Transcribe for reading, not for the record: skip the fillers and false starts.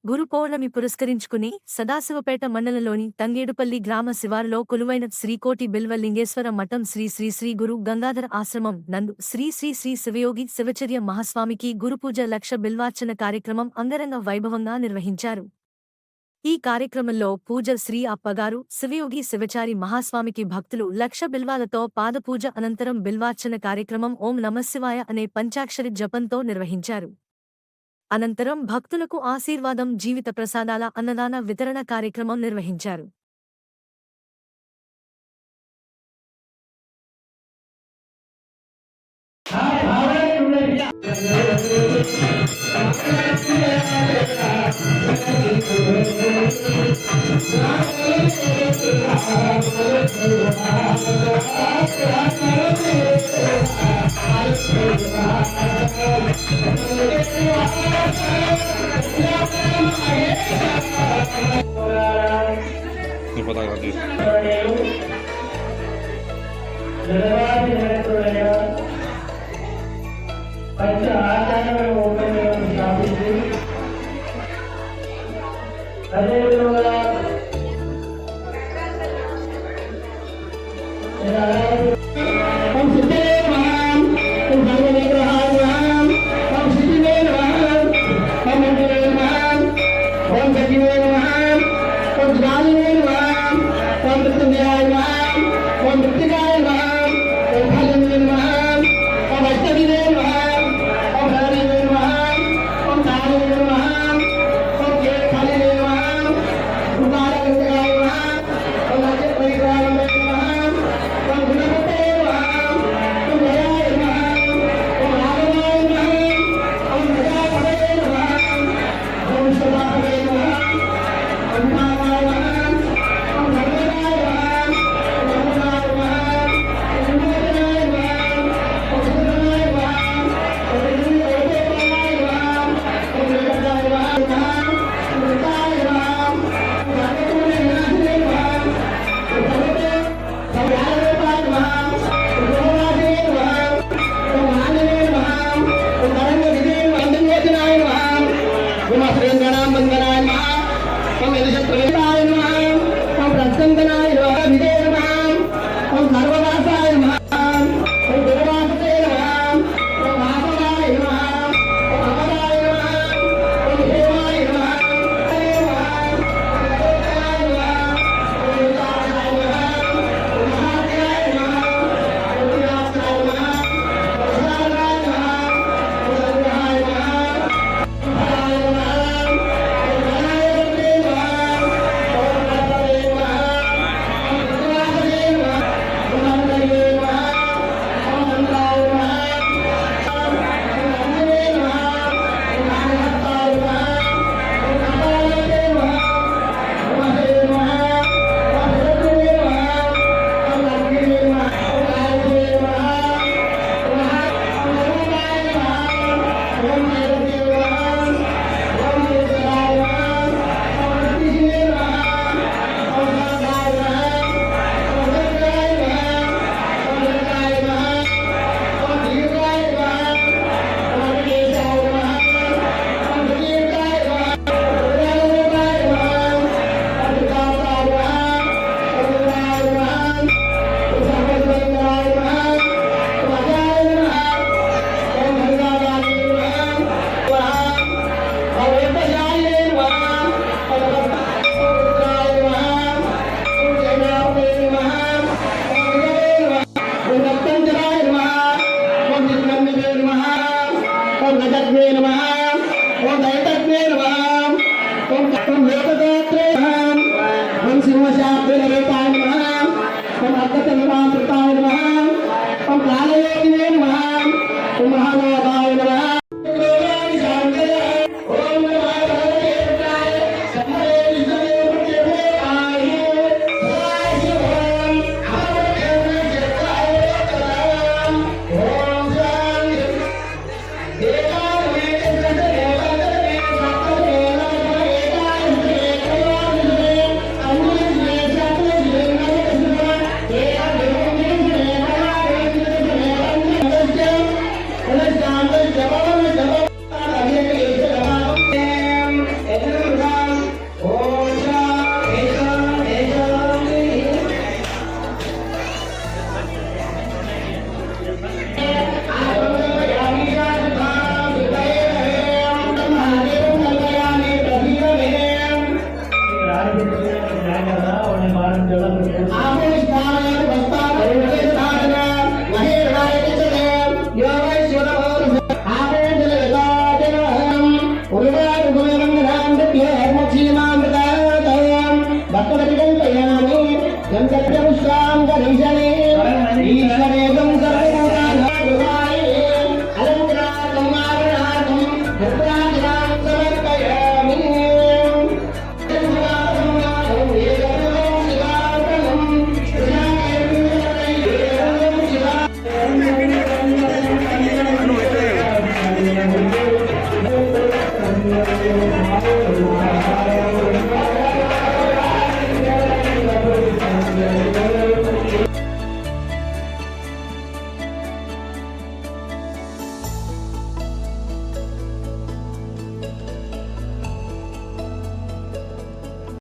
గురు పౌర్ణమి పురస్కరించుకుని సదాశివపేట మండలంలోని తంగేడుపల్లి గ్రామ శివారులో కొలువైన శ్రీకోటి బిల్వలింగేశ్వర మఠం శ్రీ శ్రీ శ్రీ గురు గంగాధర ఆశ్రమం నందు శ్రీ శ్రీ శ్రీ శివయోగి శివచర్య మహాస్వామికి గురుపూజ లక్ష బిల్వార్చన కార్యక్రమం అంగరంగ వైభవంగా నిర్వహించారు. ఈ కార్యక్రమంలో పూజ శ్రీ అప్పగారు శివయోగి శివచారి మహాస్వామికి భక్తులు లక్ష బిల్వాలతో పాదపూజ అనంతరం బిల్వార్చన కార్యక్రమం ఓం నమశివాయ అనే పంచాక్షరి జపంతో నిర్వహించారు. అనంతరం భక్తులకు ఆశీర్వాదం జీవిత ప్రసాదాల అన్నదాన వితరణ కార్యక్రమం నిర్వహించారు. No puedo hablar de eso.